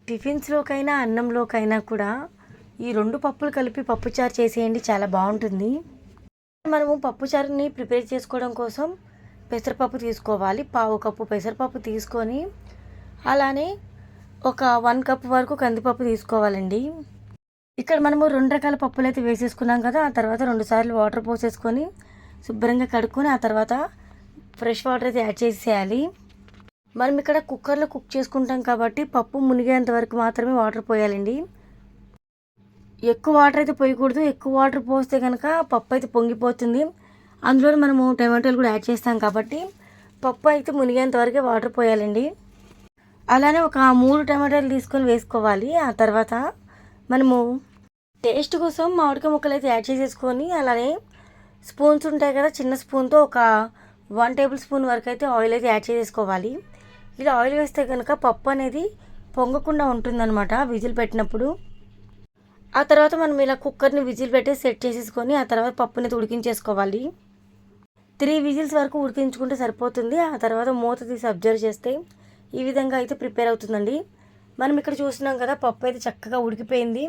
టిఫిన్స్‌లోకైనా, అన్నంలోకైనా కూడా ఈ 2 పప్పులు కలిపి పప్పుచారు చేసేయండి చాలా బావుంటుంది. మనము పప్పుచారుని ప్రిపేర్ చేసుకోవడం కోసం పెసరపప్పు తీసుకోవాలి. పావు కప్పు పెసరపప్పు తీసుకొని, అలానే ఒక 1 కప్ వరకు కందిపప్పు తీసుకోవాలండి. ఇక్కడ మనము 2 రకాల పప్పులైతే వేసేసుకున్నాం కదా! ఆ తర్వాత 2 సార్లు వాటర్ పోసేసుకొని, శుభ్రంగా కడుక్కొని, ఆ తర్వాత ఫ్రెష్ వాటర్ అయితే యాడ్ చేసేయాలి. మనం ఇక్కడ కుక్కర్‌లో కుక్ చేసుకుంటాం కాబట్టి పప్పు మునిగేంత వరకు మాత్రమే వాటర్ పోయాలండి. ఎక్కువ వాటర్ అయితే పోయకూడదు. ఎక్కువ వాటర్ పోస్తే కనుక పప్పు అయితే పొంగిపోతుంది. అందులో మనము టమాటాలు కూడా యాడ్ చేస్తాం కాబట్టి పప్పు అయితే మునిగేంత వరకే వాటర్ పోయాలండి. అలానే ఒక 3 టమాటాలు తీసుకొని వేసుకోవాలి. ఆ తర్వాత మనము టేస్ట్ కోసం మామిడికాయ ముక్కలు అయితే యాడ్ చేసేసుకొని, అలానే స్పూన్స్ ఉంటాయి కదా, చిన్న స్పూన్తో ఒక 1 టేబుల్ స్పూన్ వరకు అయితే ఆయిల్ అయితే యాడ్ చేసేసుకోవాలి. ఇలా ఆయిల్ వేస్తే కనుక పప్పు అనేది పొంగకుండా ఉంటుందన్నమాట విజిల్ పెట్టినప్పుడు. ఆ తర్వాత మనం ఇలా కుక్కర్ని విజిల్ పెట్టి సెట్ చేసేసుకొని, ఆ తర్వాత పప్పుని ఉడికించేసుకోవాలి. 3 విజిల్స్ వరకు ఉడికించుకుంటే సరిపోతుంది. ఆ తర్వాత మూత తీసి అబ్జర్వ్ చేస్తే ఈ విధంగా అయితే ప్రిపేర్ అవుతుందండి. మనం ఇక్కడ చూస్తున్నాం కదా, పప్పు అయితే చక్కగా ఉడికిపోయింది.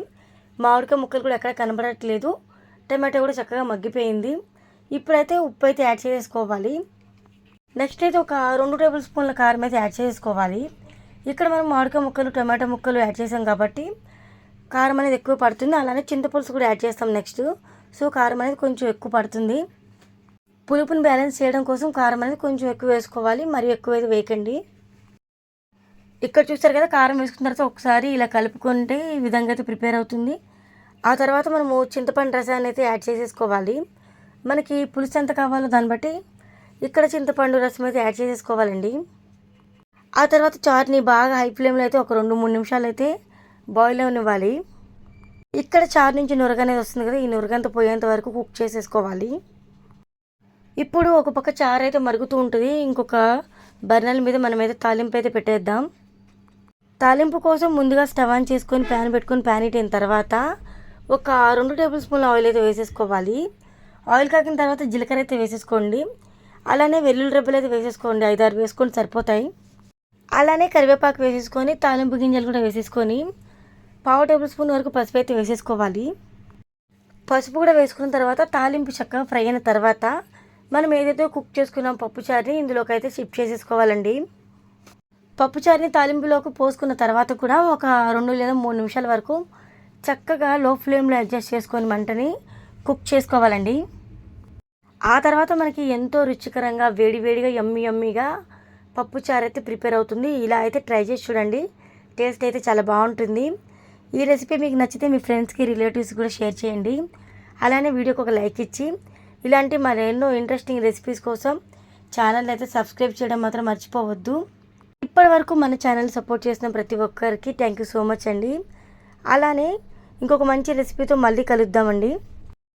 మామిడికాయ ముక్కలు కూడా ఎక్కడ కనబడట్లేదు. టమాటో కూడా చక్కగా మగ్గిపోయింది. ఇప్పుడైతే ఉప్పు అయితే యాడ్ చేసుకోవాలి. నెక్స్ట్ అయితే ఒక 2 టేబుల్ స్పూన్ల కారం అయితే యాడ్ చేసుకోవాలి. ఇక్కడ మనం మామిడికాయ ముక్కలు, టమాటో ముక్కలు యాడ్ చేసాం కాబట్టి కారం అనేది ఎక్కువ పడుతుంది. అలానే చింతపులుసు కూడా యాడ్ చేస్తాం నెక్స్ట్. సో కారం అనేది కొంచెం ఎక్కువ పడుతుంది. పులుపుని బ్యాలెన్స్ చేయడం కోసం కారం అనేది కొంచెం ఎక్కువ వేసుకోవాలి. మరి ఎక్కువ అయితే వేయకండి. ఇక్కడ చూస్తారు కదా, కారం వేసుకున్న తర్వాత ఒకసారి ఇలా కలుపుకుంటే ఈ విధంగా అయితే ప్రిపేర్ అవుతుంది. ఆ తర్వాత మనము చింతపండు రసాన్ని అయితే యాడ్ చేసేసుకోవాలి. మనకి పులుసు ఎంత కావాలో దాన్ని బట్టి ఇక్కడ చింతపండు రసం అయితే యాడ్ చేసేసుకోవాలండి. ఆ తర్వాత చారుని బాగా హై ఫ్లేమ్లో అయితే ఒక 2-3 నిమిషాలు అయితే బాయిల్ అవ్వనివ్వాలి. ఇక్కడ చారు నుంచి నురగ అనేది వస్తుంది కదా, ఈ నురగంతా పోయేంత వరకు కుక్ చేసేసుకోవాలి. ఇప్పుడు ఒక పక్క చారు అయితే మరుగుతూ ఉంటుంది. ఇంకొక బర్నర్ మీద మనమైతే తాలింపు అయితే పెట్టేద్దాం. తాలింపు కోసం ముందుగా స్టవ్ ఆన్ చేసుకొని ప్యాన్ పెట్టుకొని ప్యాన్ హీట్ అయిన తర్వాత ఒక 2 టేబుల్ స్పూన్ల ఆయిల్ అయితే వేసేసుకోవాలి. ఆయిల్ కాకిన తర్వాత జీలకర్ర అయితే వేసేసుకోండి. అలానే వెల్లుల్లి రెబ్బలు అయితే వేసేసుకోండి. 5-6 వేసుకొని సరిపోతాయి. అలానే కరివేపాకు వేసేసుకొని తాలింపు గింజలు కూడా వేసేసుకొని పావు టేబుల్ స్పూన్ వరకు పసుపు అయితే వేసేసుకోవాలి. పసుపు కూడా వేసుకున్న తర్వాత తాలింపు చక్కగా ఫ్రై అయిన తర్వాత మనం ఏదైతే కుక్ చేసుకున్నాం పప్పుచారుని ఇందులోకి అయితే షిఫ్ట్ చేసేసుకోవాలండి. పప్పుచారుని తాలింపులోకి పోసుకున్న తర్వాత కూడా ఒక 2 లేదా 3 నిమిషాల వరకు చక్కగా లో ఫ్లేమ్లో అడ్జస్ట్ చేసుకొని మంటని కుక్ చేసుకోవాలండి. ఆ తర్వాత మనకి ఎంతో రుచికరంగా వేడివేడిగా యమ్మీగా పప్పుచారు అయితే ప్రిపేర్ అవుతుంది. ఇలా అయితే ట్రై చేసి చూడండి. టేస్ట్ అయితే చాలా బాగుంటుంది. ఈ రెసిపీ మీకు నచ్చితే మీ ఫ్రెండ్స్కి, రిలేటివ్స్కి కూడా షేర్ చేయండి. అలానే వీడియోకి ఒక లైక్ ఇచ్చి ఇలాంటి మరెన్నో ఇంట్రెస్టింగ్ రెసిపీస్ కోసం ఛానల్ అయితే సబ్స్క్రైబ్ చేయడం మాత్రం మర్చిపోవద్దు. ఇప్పటి వరకు మన ఛానల్ సపోర్ట్ చేసిన ప్రతి ఒక్కరికి థ్యాంక్ యూ సో మచ్ అండి. అలానే ఇంకొక మంచి రెసిపీతో మళ్ళీ కలుద్దామండి.